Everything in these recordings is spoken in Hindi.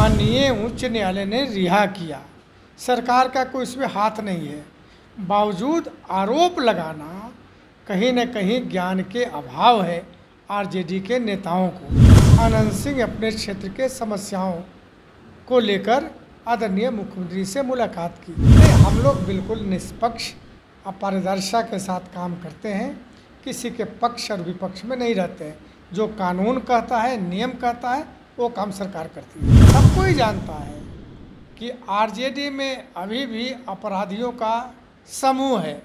माननीय उच्च न्यायालय ने रिहा किया। सरकार का कोई इसमें हाथ नहीं है। बावजूद आरोप लगाना कहीं न कहीं ज्ञान के अभाव है आरजेडी के नेताओं को। आनंद सिंह अपने क्षेत्र के समस्याओं को लेकर आदरणीय मुख्यमंत्री से मुलाकात की। हम लोग बिल्कुल निष्पक्ष और पारदर्शिता के साथ काम करते हैं, किसी के पक्ष और विपक्ष में नहीं रहते हैं। जो कानून कहता है, नियम कहता है, वो काम सरकार करती है। सब कोई जानता है कि आरजेडी में अभी भी अपराधियों का समूह है,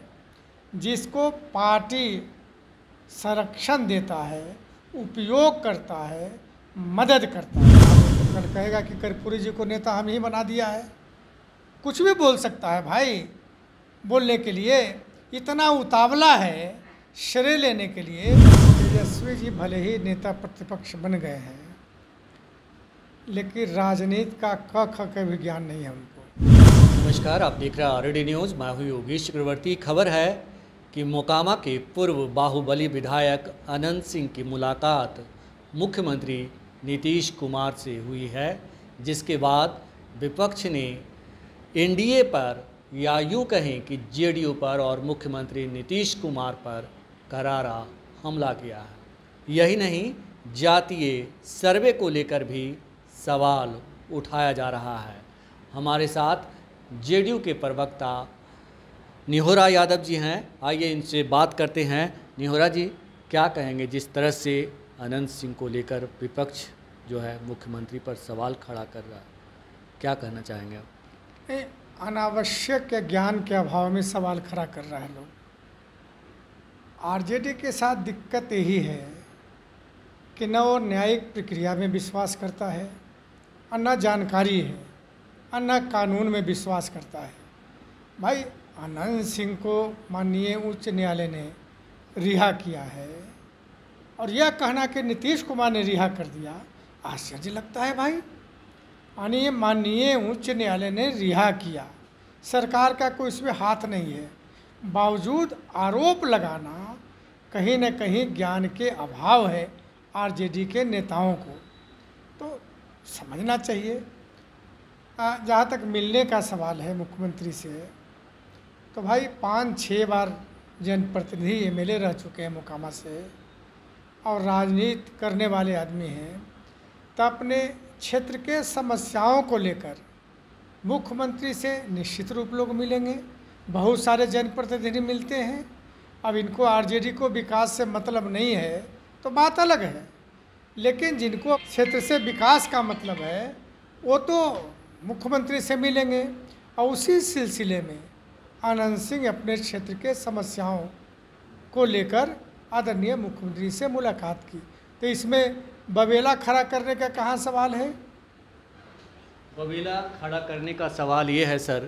जिसको पार्टी संरक्षण देता है, उपयोग करता है, मदद करता है। कल कहेगा कि कर्पूरी जी को नेता हम ही बना दिया है। कुछ भी बोल सकता है भाई, बोलने के लिए इतना उतावला है श्रेय लेने के लिए। तेजस्वी जी भले ही नेता प्रतिपक्ष बन गए हैं, लेकिन राजनीति का क ख का भी ज्ञान नहीं है उनको। नमस्कार, आप देख रहे हैं आरडी न्यूज़। मैं हूँ योगेश चक्रवर्ती। खबर है कि मोकामा के पूर्व बाहुबली विधायक अनंत सिंह की मुलाकात मुख्यमंत्री नीतीश कुमार से हुई है, जिसके बाद विपक्ष ने एनडीए पर या यूँ कहें कि जेडीयू पर और मुख्यमंत्री नीतीश कुमार पर करारा हमला किया है। यही नहीं, जातीय सर्वे को लेकर भी सवाल उठाया जा रहा है। हमारे साथ जेडीयू के प्रवक्ता निहोरा यादव जी हैं। आइए इनसे बात करते हैं। निहोरा जी, क्या कहेंगे जिस तरह से अनंत सिंह को लेकर विपक्ष जो है मुख्यमंत्री पर सवाल खड़ा कर रहा है, क्या कहना चाहेंगे आप? अनावश्यक ज्ञान के अभाव में सवाल खड़ा कर रहा है लोग। आरजेडी के साथ दिक्कत यही है कि न वो न्यायिक प्रक्रिया में विश्वास करता है, और न जानकारी है, और न कानून में विश्वास करता है। भाई, अनंत सिंह को माननीय उच्च न्यायालय ने रिहा किया है, और यह कहना कि नीतीश कुमार ने रिहा कर दिया, आश्चर्य लगता है भाई। माननीय उच्च न्यायालय ने रिहा किया, सरकार का कोई इसमें हाथ नहीं है। बावजूद आरोप लगाना कहीं न कहीं ज्ञान के अभाव है आरजेडी के नेताओं को, तो समझना चाहिए। जहाँ तक मिलने का सवाल है मुख्यमंत्री से, तो भाई 5-6 बार जनप्रतिनिधि एमएलए रह चुके हैं मोकामा से, और राजनीति करने वाले आदमी हैं, तो अपने क्षेत्र के समस्याओं को लेकर मुख्यमंत्री से निश्चित रूप लोग मिलेंगे। बहुत सारे जनप्रतिनिधि मिलते हैं। अब इनको आरजेडी को विकास से मतलब नहीं है तो बात अलग है, लेकिन जिनको क्षेत्र से विकास का मतलब है वो तो मुख्यमंत्री से मिलेंगे। और उसी सिलसिले में आनंद सिंह अपने क्षेत्र के समस्याओं को लेकर आदरणीय मुख्यमंत्री से मुलाकात की। तो इसमें बवेला खड़ा करने का कहाँ सवाल है? बवेला खड़ा करने का सवाल ये है सर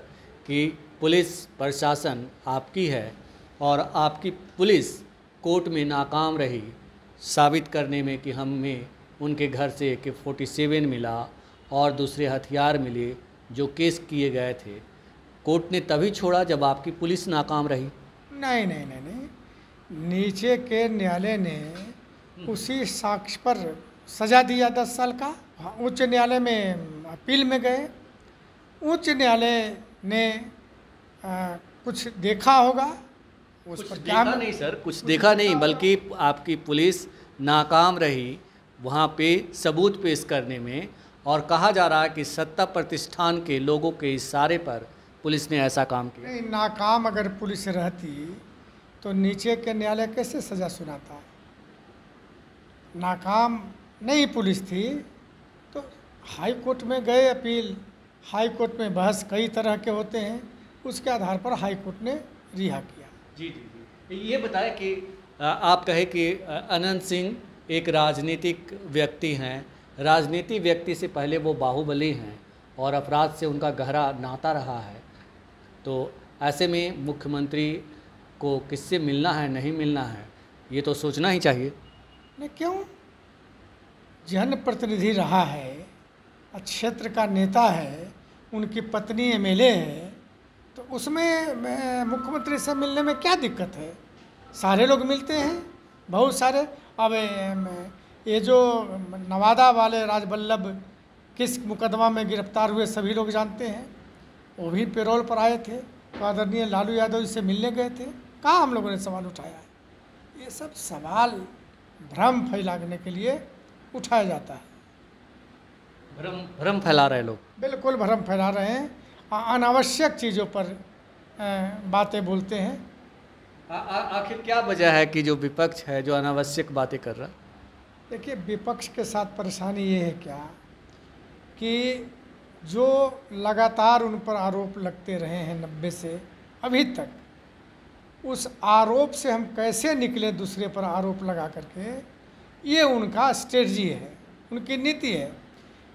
कि पुलिस प्रशासन आपकी है, और आपकी पुलिस कोर्ट में नाकाम रही साबित करने में कि हमें उनके घर से AK-47 मिला और दूसरे हथियार मिले जो केस किए गए थे। कोर्ट ने तभी छोड़ा जब आपकी पुलिस नाकाम रही। नहीं नहीं नहीं नहीं, नीचे के न्यायालय ने उसी साक्ष्य पर सजा दिया 10 साल का। उच्च न्यायालय में अपील में गए, उच्च न्यायालय ने कुछ देखा होगा उस पर। क्या नहीं सर, कुछ देखा नहीं, बल्कि आपकी पुलिस नाकाम रही वहाँ पे सबूत पेश करने में, और कहा जा रहा है कि सत्ता प्रतिष्ठान के लोगों के इशारे पर पुलिस ने ऐसा काम किया। नहीं, नाकाम अगर पुलिस रहती तो नीचे के न्यायालय कैसे सज़ा सुनाता? नाकाम नहीं पुलिस थी तो हाई कोर्ट में गए अपील। हाई कोर्ट में बहस कई तरह के होते हैं, उसके आधार पर हाई कोर्ट ने रिहा किया। जी जी जी, ये बताएं कि आप कहे कि अनंत सिंह एक राजनीतिक व्यक्ति हैं। राजनीतिक व्यक्ति से पहले वो बाहुबली हैं और अपराध से उनका गहरा नाता रहा है। तो ऐसे में मुख्यमंत्री को किससे मिलना है, नहीं मिलना है, ये तो सोचना ही चाहिए। नहीं, क्यों? जनप्रतिनिधि रहा है, क्षेत्र का नेता है, उनकी पत्नी एमएलए है, तो उसमें मुख्यमंत्री से मिलने में क्या दिक्कत है? सारे लोग मिलते हैं, बहुत सारे। अब ये जो नवादा वाले राजवल्लभ किस मुकदमा में गिरफ्तार हुए सभी लोग जानते हैं। वो भी पैरोल पर आए थे, तो आदरणीय लालू यादव जी से मिलने गए थे। कहाँ हम लोगों ने सवाल उठाया है? ये सब सवाल भ्रम फैलाने के लिए उठाया जाता है। भ्रम फैला रहे लोग। बिल्कुल भ्रम फैला रहे हैं, अनावश्यक चीज़ों पर बातें बोलते हैं। आखिर क्या वजह है कि जो विपक्ष है जो अनावश्यक बातें कर रहा है? देखिए, विपक्ष के साथ परेशानी ये है क्या कि जो लगातार उन पर आरोप लगते रहे हैं 90 से अभी तक, उस आरोप से हम कैसे निकले दूसरे पर आरोप लगा करके, ये उनका स्ट्रेटजी है, उनकी नीति है।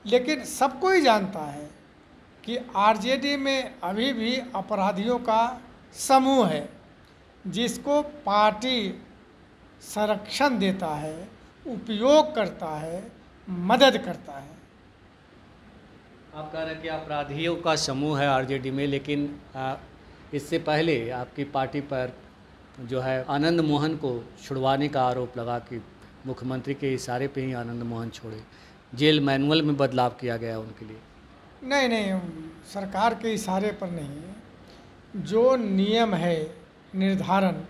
लेकिन सबको ही जानता है कि आरजेडी में अभी भी अपराधियों का समूह है, जिसको पार्टी संरक्षण देता है, उपयोग करता है, मदद करता है। आप कह रहे हैं कि अपराधियों का समूह है आरजेडी में, लेकिन इससे पहले आपकी पार्टी पर जो है आनंद मोहन को छुड़वाने का आरोप लगा कि मुख्यमंत्री के इशारे पे ही आनंद मोहन छोड़े, जेल मैनुअल में बदलाव किया गया उनके लिए। नहीं, सरकार के इशारे पर नहीं। जो नियम है निर्धारण,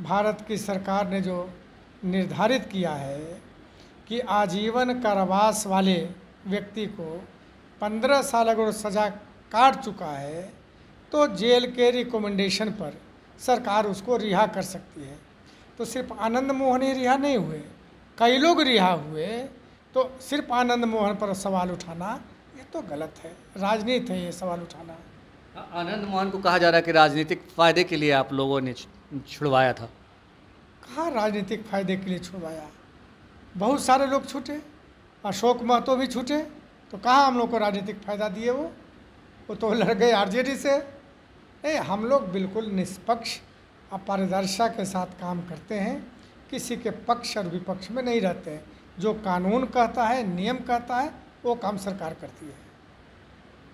भारत की सरकार ने जो निर्धारित किया है कि आजीवन कारावास वाले व्यक्ति को 15 साल अगर सज़ा काट चुका है तो जेल के रिकमेंडेशन पर सरकार उसको रिहा कर सकती है। तो सिर्फ आनंद मोहन ही रिहा नहीं हुए, कई लोग रिहा हुए। तो सिर्फ आनंद मोहन पर सवाल उठाना ये तो गलत है, राजनीति है ये सवाल उठाना। आनंद मोहन को कहा जा रहा है कि राजनीतिक फ़ायदे के लिए आप लोगों ने छुड़वाया था। कहाँ राजनीतिक फ़ायदे के लिए छुड़वाया? बहुत सारे लोग छूटे, अशोक महतो भी छूटे, तो कहाँ हम लोग को राजनीतिक फ़ायदा दिए? वो तो लड़ गए आरजेडी से। नहीं, हम लोग बिल्कुल निष्पक्ष और पारदर्शिता के साथ काम करते हैं, किसी के पक्ष और विपक्ष में नहीं रहते हैं। जो कानून कहता है, नियम कहता है, वो काम सरकार करती है।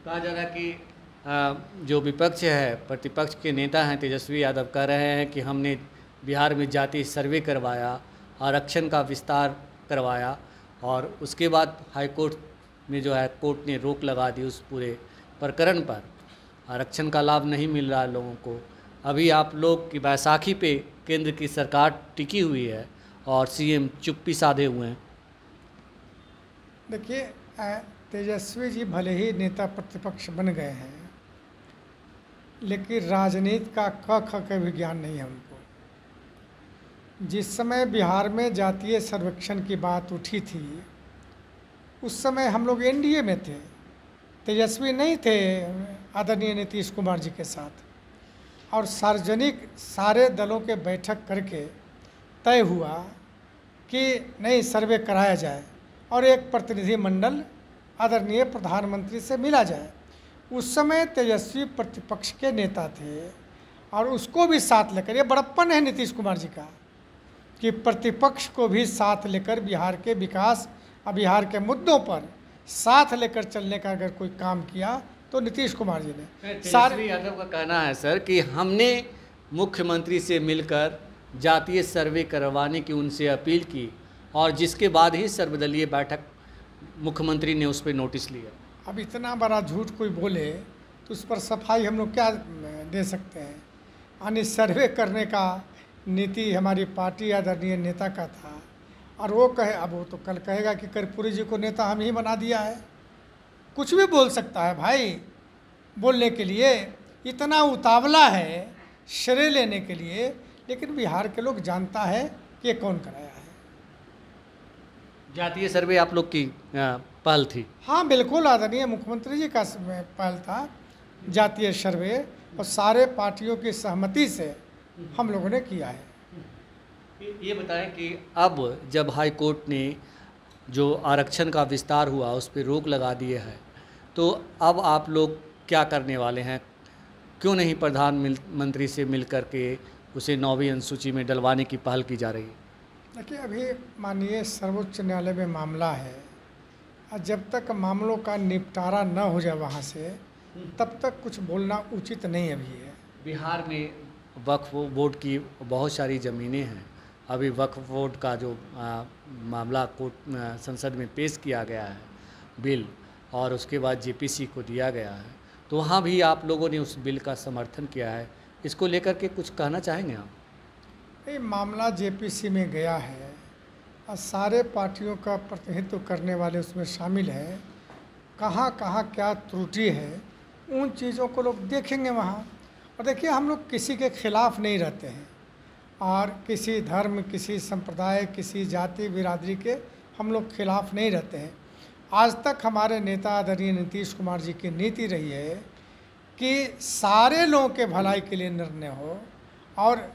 कहा जा रहा है कि जो विपक्ष है, प्रतिपक्ष के नेता हैं तेजस्वी यादव, कह रहे हैं कि हमने बिहार में जाति सर्वे करवाया, आरक्षण का विस्तार करवाया और उसके बाद हाईकोर्ट में जो है कोर्ट ने रोक लगा दी उस पूरे प्रकरण पर। आरक्षण का लाभ नहीं मिल रहा है लोगों को। अभी आप लोग की बैसाखी पे केंद्र की सरकार टिकी हुई है और सीएम चुप्पी साधे हुए हैं। देखिए, तेजस्वी जी भले ही नेता प्रतिपक्ष बन गए हैं, लेकिन राजनीति का क ख का भी ज्ञान नहीं है उनको। जिस समय बिहार में जातीय सर्वेक्षण की बात उठी थी, उस समय हम लोग एनडीए में थे, तेजस्वी नहीं थे आदरणीय नीतीश कुमार जी के साथ। और सार्वजनिक सारे दलों के बैठक करके तय हुआ कि नहीं, सर्वे कराया जाए और एक प्रतिनिधि मंडल आदरणीय प्रधानमंत्री से मिला जाए। उस समय तेजस्वी प्रतिपक्ष के नेता थे और उसको भी साथ लेकर, ये बड़प्पन है नीतीश कुमार जी का कि प्रतिपक्ष को भी साथ लेकर बिहार के विकास और बिहार के मुद्दों पर साथ लेकर चलने का अगर कोई काम किया तो नीतीश कुमार जी ने। तेजस्वी यादव का कहना है सर कि हमने मुख्यमंत्री से मिलकर जातीय सर्वे करवाने की उनसे अपील की और जिसके बाद ही सर्वदलीय बैठक मुख्यमंत्री ने उस पर नोटिस लिया। अब इतना बड़ा झूठ कोई बोले तो उस पर सफाई हम लोग क्या दे सकते हैं? यानी सर्वे करने का नीति हमारी पार्टी आदरणीय नेता का था और वो कहे, अब वो तो कल कहेगा कि कर्पूरी जी को नेता हम ही बना दिया है। कुछ भी बोल सकता है भाई, बोलने के लिए इतना उतावला है श्रेय लेने के लिए, लेकिन बिहार के लोग जानता है कि ये कौन कराया है। जातीय सर्वे आप लोग की पहल थी? हाँ बिल्कुल, आदरणीय मुख्यमंत्री जी का पहल था जातीय सर्वे और सारे पार्टियों की सहमति से हम लोगों ने किया है। ये बताएं कि अब जब हाई कोर्ट ने जो आरक्षण का विस्तार हुआ उस पर रोक लगा दिए है, तो अब आप लोग क्या करने वाले हैं? क्यों नहीं प्रधानमंत्री से मिल कर के उसे 9वीं अनुसूची में डलवाने की पहल की जा रही है? देखिए, अभी माननीय सर्वोच्च न्यायालय में मामला है और जब तक मामलों का निपटारा न हो जाए वहाँ से, तब तक कुछ बोलना उचित नहीं अभी है। बिहार में वक्फ बोर्ड की बहुत सारी ज़मीनें हैं। अभी वक्फ बोर्ड का जो मामला कोर्ट संसद में पेश किया गया है बिल, और उसके बाद जेपीसी को दिया गया है, तो वहाँ भी आप लोगों ने उस बिल का समर्थन किया है। इसको लेकर के कुछ कहना चाहेंगे आप? ये मामला जेपीसी में गया है और सारे पार्टियों का प्रतिनिधित्व करने वाले उसमें शामिल हैं। कहाँ कहाँ क्या त्रुटि है उन चीज़ों को लोग देखेंगे वहाँ। और देखिए, हम लोग किसी के खिलाफ़ नहीं रहते हैं और किसी धर्म, किसी संप्रदाय, किसी जाति बिरादरी के हम लोग खिलाफ़ नहीं रहते हैं। आज तक हमारे नेता आदरणीय नीतीश कुमार जी की नीति रही है कि सारे लोगों के भलाई के लिए निर्णय हो, और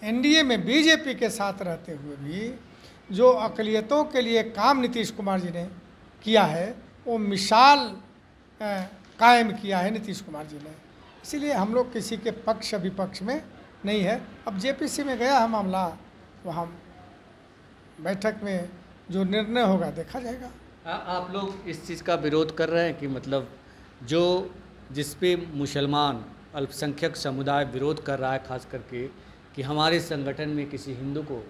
एनडीए में बीजेपी के साथ रहते हुए भी जो अक़लियतों के लिए काम नीतीश कुमार जी ने किया है वो मिसाल कायम किया है नीतीश कुमार जी ने। इसीलिए हम लोग किसी के पक्ष विपक्ष में नहीं है। अब जेपीसी में गया है मामला, वहाँ बैठक में जो निर्णय होगा देखा जाएगा। आप लोग इस चीज़ का विरोध कर रहे हैं कि मतलब जो जिस पे मुसलमान अल्पसंख्यक समुदाय विरोध कर रहा है, खास करके कि हमारे संगठन में किसी हिंदू को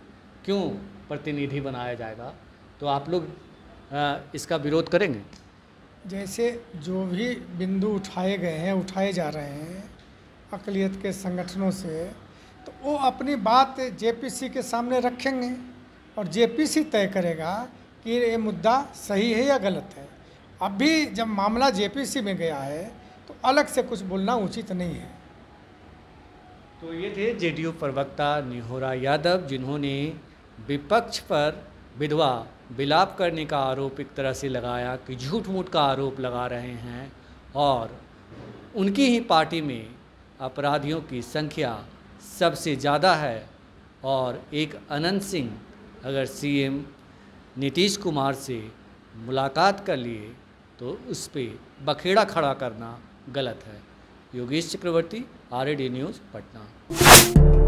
क्यों प्रतिनिधि बनाया जाएगा, तो आप लोग इसका विरोध करेंगे? जैसे जो भी बिंदु उठाए गए हैं, उठाए जा रहे हैं अक़लियत के संगठनों से, तो वो अपनी बात जेपीसी के सामने रखेंगे और जेपीसी तय करेगा कि ये मुद्दा सही है या गलत है। अभी जब मामला जेपीसी में गया है तो अलग से कुछ बोलना उचित नहीं है। तो ये थे जेडीयू प्रवक्ता निहोरा यादव, जिन्होंने विपक्ष पर विधवा विलाप करने का आरोप एक तरह से लगाया कि झूठ मूठ का आरोप लगा रहे हैं, और उनकी ही पार्टी में अपराधियों की संख्या सबसे ज़्यादा है, और एक अनंत सिंह अगर सीएम नीतीश कुमार से मुलाकात कर लिए तो उस पर बखेड़ा खड़ा करना गलत है। योगेश चक्रवर्ती, RAD न्यूज़, पटना।